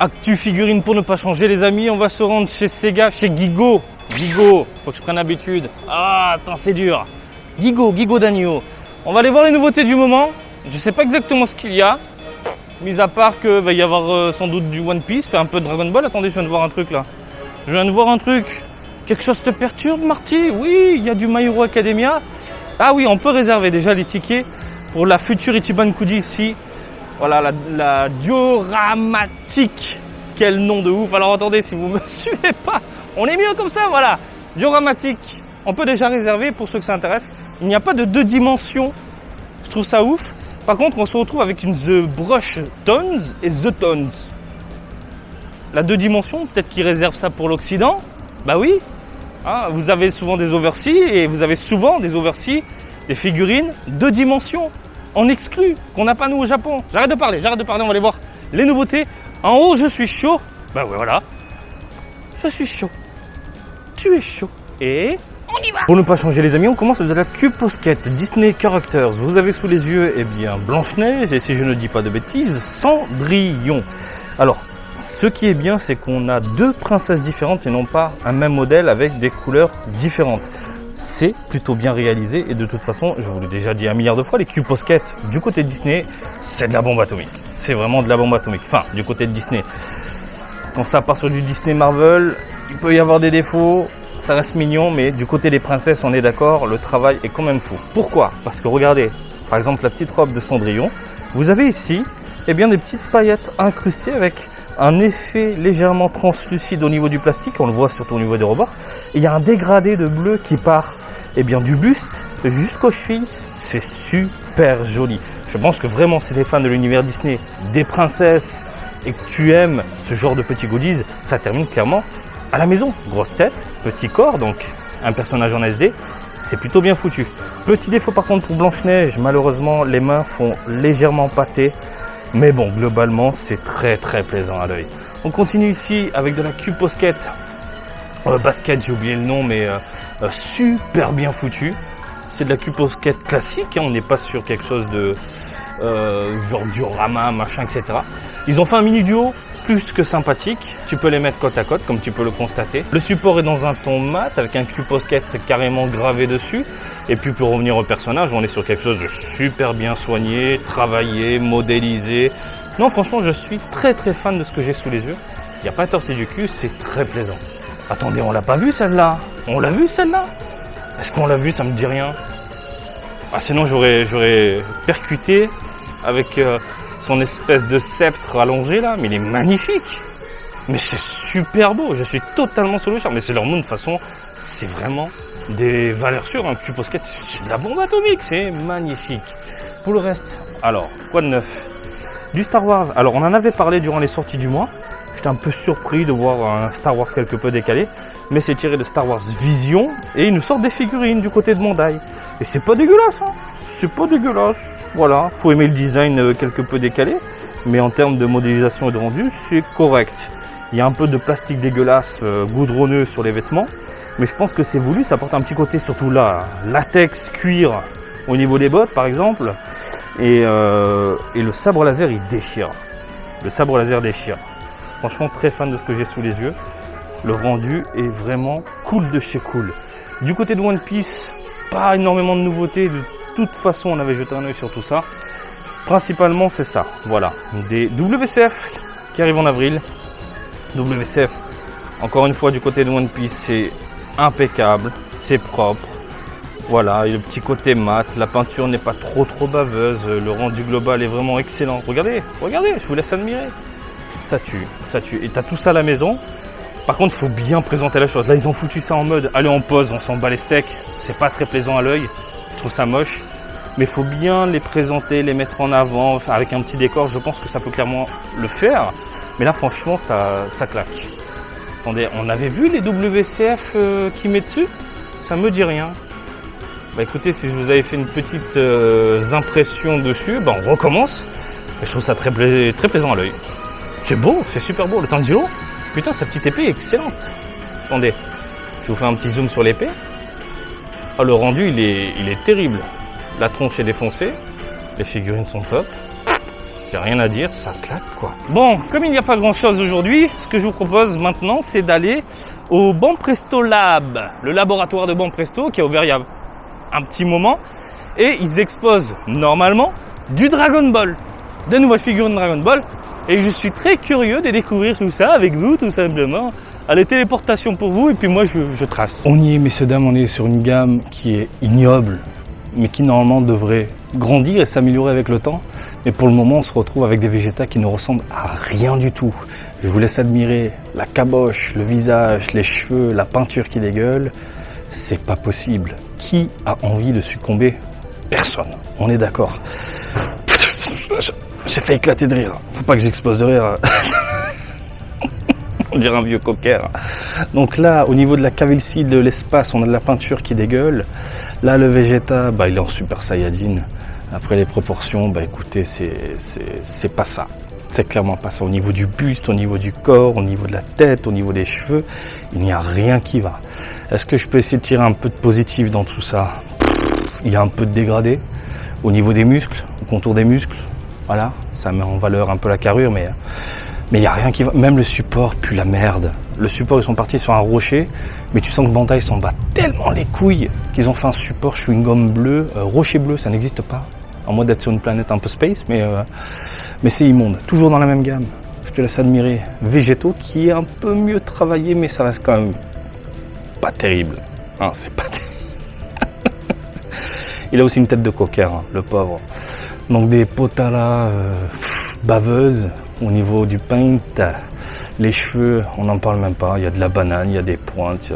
Actu figurine pour ne pas changer les amis, on va se rendre chez Sega, chez Gigo. Gigo, faut que je prenne l'habitude. Ah, attends, c'est dur. Gigo d'agneau. On va aller voir les nouveautés du moment. Je sais pas exactement ce qu'il y a. Mis à part que va y avoir sans doute du One Piece, faire un peu de Dragon Ball. Attendez, je viens de voir un truc là. Je viens de voir un truc. Quelque chose te perturbe, Marty? Oui, il y a du My Hero Academia. Ah oui, on peut réserver déjà les tickets pour la future Ichiban Kuji ici. Voilà, la Dioramatique. Quel nom de ouf. Alors attendez, si vous me suivez pas, on est mieux comme ça, voilà. Dioramatique. On peut déjà réserver pour ceux que ça intéresse. Il n'y a pas de 2 dimensions. Je trouve ça ouf. Par contre, on se retrouve avec une The Brush Tones et The Tones. La 2 dimensions, peut-être qu'ils réservent ça pour l'Occident. Bah oui. Hein, vous avez souvent des overseas et vous avez souvent des overseas, des figurines 2 dimensions. En exclu, qu'on n'a pas nous au Japon. J'arrête de parler, on va aller voir les nouveautés. En haut, je suis chaud. Bah ouais, voilà. Je suis chaud. Tu es chaud. Et on y va. Pour ne pas changer les amis, on commence avec de la Cube Posket Disney Characters. Vous avez sous les yeux, eh bien, Blanche-Neige et si je ne dis pas de bêtises, Cendrillon. Alors, ce qui est bien, c'est qu'on a 2 princesses différentes et non pas un même modèle avec des couleurs différentes. C'est plutôt bien réalisé et de toute façon, je vous l'ai déjà dit 1 milliard de fois, les Cube Posket du côté de Disney, c'est de la bombe atomique. C'est vraiment de la bombe atomique. Enfin, du côté de Disney. Quand ça part sur du Disney Marvel, il peut y avoir des défauts, ça reste mignon, mais du côté des princesses, on est d'accord, le travail est quand même fou. Pourquoi? Parce que regardez, par exemple la petite robe de Cendrillon, vous avez ici eh bien, des petites paillettes incrustées avec un effet légèrement translucide au niveau du plastique, on le voit surtout au niveau des rebords. Et il y a un dégradé de bleu qui part eh bien, du buste jusqu'aux chevilles, c'est super joli. Je pense que vraiment si tu es fan de l'univers Disney, des princesses et que tu aimes ce genre de petits goodies, ça termine clairement à la maison. Grosse tête, petit corps, donc un personnage en SD, c'est plutôt bien foutu. Petit défaut par contre pour Blanche-Neige, malheureusement les mains font légèrement pâter. Mais bon, globalement, c'est très plaisant à l'œil. On continue ici avec de la Cube Posket Basket, j'ai oublié le nom, mais super bien foutu. C'est de la Cube Posket classique, hein, on n'est pas sur quelque chose de genre diorama, machin, etc. Ils ont fait un mini duo plus que sympathique. Tu peux les mettre côte à côte, comme tu peux le constater. Le support est dans un ton mat, avec un Cube Posket carrément gravé dessus. Et puis pour revenir au personnage, on est sur quelque chose de super bien soigné, travaillé, modélisé. Non, franchement, je suis très fan de ce que j'ai sous les yeux. Il n'y a pas de tortille du cul, c'est très plaisant. Attendez, on l'a pas vu celle-là? On l'a vu celle-là? Est-ce qu'on l'a vu? Ça me dit rien. Ah, sinon j'aurais percuté avec son espèce de sceptre allongé là, mais il est magnifique. Mais c'est super beau, je suis totalement sous le charme. Mais c'est leur nom de toute façon, c'est vraiment des valeurs sûres, un Cube Posket, c'est de la bombe atomique, c'est magnifique. Pour le reste, alors, quoi de neuf? Du Star Wars, alors on en avait parlé durant les sorties du mois, j'étais un peu surpris de voir un Star Wars quelque peu décalé, mais c'est tiré de Star Wars Vision, et ils nous sortent des figurines du côté de Bandai. Et c'est pas dégueulasse, hein, c'est pas dégueulasse, voilà, faut aimer le design quelque peu décalé, mais en termes de modélisation et de rendu, c'est correct. Il y a un peu de plastique dégueulasse, goudronneux sur les vêtements, mais je pense que c'est voulu, ça apporte un petit côté surtout là, latex, cuir, au niveau des bottes par exemple, et le sabre laser il déchire. Le sabre laser déchire. Franchement très fan de ce que j'ai sous les yeux. Le rendu est vraiment cool de chez cool. Du côté de One Piece, pas énormément de nouveautés, de toute façon on avait jeté un œil sur tout ça. Principalement c'est ça, voilà, des WCF qui arrivent en avril. WCF, encore une fois du côté de One Piece, c'est impeccable, c'est propre. Voilà, et le petit côté mat, la peinture n'est pas trop baveuse, le rendu global est vraiment excellent. Regardez, je vous laisse admirer. Ça tue. Et t'as tout ça à la maison. Par contre, il faut bien présenter la chose. Là, ils ont foutu ça en mode, allez on pose, on s'en bat les steaks. C'est pas très plaisant à l'œil, je trouve ça moche. Mais il faut bien les présenter, les mettre en avant, enfin, avec un petit décor, je pense que ça peut clairement le faire. Mais là, franchement, ça claque. Attendez, on avait vu les WCF qui met dessus? Ça me dit rien. Bah écoutez, si je vous avais fait une petite impression dessus, bah on recommence. Et je trouve ça très plaisant à l'œil. C'est beau, c'est super beau. Le Tanjiro, putain, sa petite épée est excellente. Attendez, je vous fais un petit zoom sur l'épée. Oh, le rendu, il est terrible. La tronche est défoncée. Les figurines sont top. J'ai rien à dire, ça claque quoi. Bon, comme il n'y a pas grand chose aujourd'hui, ce que je vous propose maintenant, c'est d'aller au Banpresto Lab, le laboratoire de Banpresto qui a ouvert il y a un petit moment. Et ils exposent normalement du Dragon Ball, de nouvelles figurines Dragon Ball. Et je suis très curieux de découvrir tout ça avec vous, tout simplement. Allez, téléportation pour vous, et puis moi je trace. On y est, messieurs, dames, on est sur une gamme qui est ignoble, mais qui normalement devrait grandir et s'améliorer avec le temps. Mais pour le moment, on se retrouve avec des Vegeta qui ne ressemblent à rien du tout. Je vous laisse admirer la caboche, le visage, les cheveux, la peinture qui dégueule. C'est pas possible. Qui a envie de succomber? Personne. On est d'accord. J'ai fait éclater de rire. Faut pas que j'explose de rire. On dirait un vieux cocker. Donc là, au niveau de la calvitie de l'espace, on a de la peinture qui dégueule. Là, le Vegeta, il est en Super Saiyajin. Après les proportions, écoutez, c'est pas ça. C'est clairement pas ça. Au niveau du buste, au niveau du corps, au niveau de la tête, au niveau des cheveux, il n'y a rien qui va. Est-ce que je peux essayer de tirer un peu de positif dans tout ça? Il y a un peu de dégradé. Au niveau des muscles, au contour des muscles, voilà, ça met en valeur un peu la carrure, mais il n'y a rien qui va. Même le support pue la merde. Le support, ils sont partis sur un rocher, mais tu sens que Bandai s'en bat tellement les couilles qu'ils ont fait un support chewing-gum bleu, rocher bleu, ça n'existe pas. À moins d'être sur une planète un peu space, mais c'est immonde. Toujours dans la même gamme. Je te laisse admirer Végétaux, qui est un peu mieux travaillé, mais ça reste quand même pas terrible. Hein, c'est pas terrible. Il a aussi une tête de cocker, hein, le pauvre. Donc des potalas baveuses au niveau du paint. Les cheveux, on n'en parle même pas. Il y a de la banane, il y a des pointes.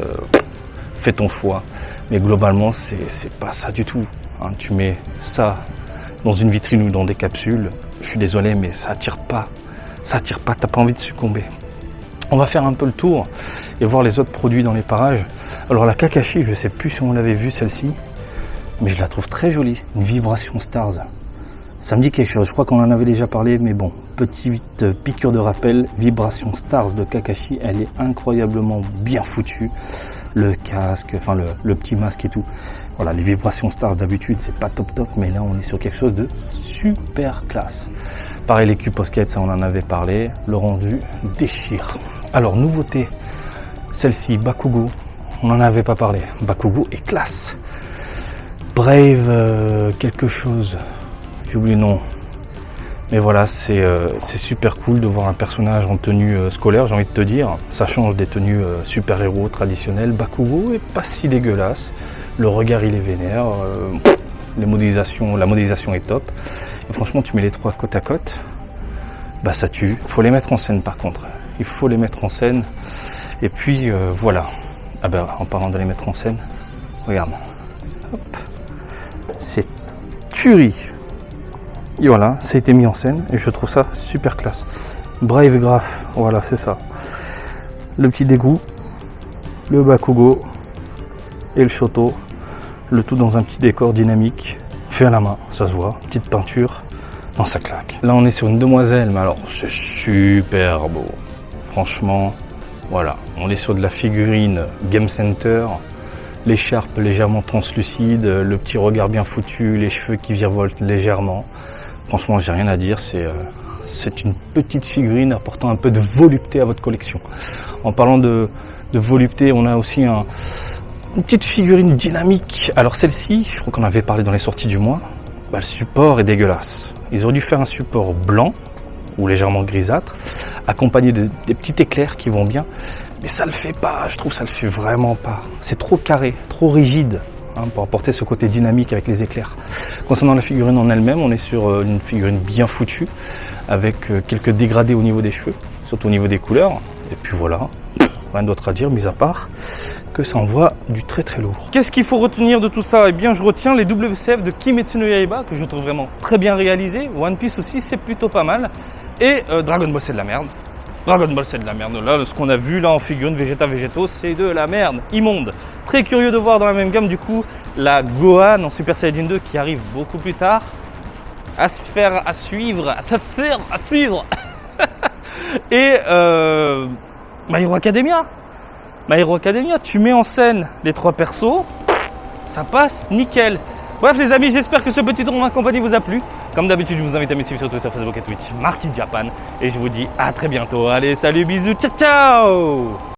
Fais ton choix. Mais globalement, c'est pas ça du tout. Hein, tu mets ça dans une vitrine ou dans des capsules. Je suis désolé, mais ça attire pas. Ça attire pas, t'as pas envie de succomber. On va faire un peu le tour et voir les autres produits dans les parages. Alors la Kakashi, je sais plus si on l'avait vue celle-ci, mais je la trouve très jolie. Une Vibration Stars. Ça me dit quelque chose, je crois qu'on en avait déjà parlé, mais bon, petite piqûre de rappel, Vibration Stars de Kakashi, elle est incroyablement bien foutue. Le casque, enfin le petit masque et tout. Voilà, les Vibrations Stars d'habitude, c'est pas top, mais là on est sur quelque chose de super classe. Pareil, les cubes Posket, ça on en avait parlé, le rendu déchire. Alors, nouveauté, celle-ci, Bakugo, on n'en avait pas parlé. Bakugo est classe. Brave, quelque chose, j'ai oublié le nom. Mais voilà, c'est super cool de voir un personnage en tenue scolaire, j'ai envie de te dire. Ça change des tenues super-héros traditionnelles. Bakugo est pas si dégueulasse. Le regard, il est vénère. La modélisation est top. Et franchement, tu mets les trois côte à côte, ça tue. Il faut les mettre en scène par contre. Il faut les mettre en scène. Et puis, voilà. En parlant de les mettre en scène, regarde. Hop. C'est tuerie. Et voilà, ça a été mis en scène et je trouve ça super classe. Brave Graph, voilà, c'est ça. Le petit dégoût, le Bakugo et le Shoto. Le tout dans un petit décor dynamique, fait à la main, ça se voit. Petite peinture, non, ça claque. Là, on est sur une demoiselle, mais alors, c'est super beau. Franchement, voilà. On est sur de la figurine Game Center. L'écharpe légèrement translucide, le petit regard bien foutu, les cheveux qui virevoltent légèrement. Franchement, j'ai rien à dire, c'est une petite figurine apportant un peu de volupté à votre collection. En parlant de volupté, on a aussi une petite figurine dynamique. Alors celle-ci, je crois qu'on avait parlé dans les sorties du mois, le support est dégueulasse. Ils auraient dû faire un support blanc ou légèrement grisâtre, accompagné des petits éclairs qui vont bien. Mais ça le fait pas, je trouve ça le fait vraiment pas. C'est trop carré, trop rigide, pour apporter ce côté dynamique avec les éclairs. Concernant la figurine en elle-même, on est sur une figurine bien foutue, avec quelques dégradés au niveau des cheveux, surtout au niveau des couleurs. Et puis voilà, rien d'autre à dire, mis à part que ça envoie du très très lourd. Qu'est-ce qu'il faut retenir de tout ça? Eh bien, je retiens les WCF de Kimetsu no Yaiba, que je trouve vraiment très bien réalisés. One Piece aussi, c'est plutôt pas mal. Et Dragon Ball, c'est de la merde. Dragon Ball, c'est de la merde. Là, ce qu'on a vu là en figurine Végétaux, c'est de la merde. Immonde. Très curieux de voir dans la même gamme, du coup, la Gohan en Super Saiyajin 2 qui arrive beaucoup plus tard. À suivre. Et My Hero Academia. My Hero Academia, tu mets en scène les trois persos, ça passe nickel. Bref les amis, j'espère que ce petit tour en ma compagnie vous a plu. Comme d'habitude, je vous invite à me suivre sur Twitter, Facebook et Twitch, Marty Japan. Et je vous dis à très bientôt. Allez, salut, bisous, ciao ciao.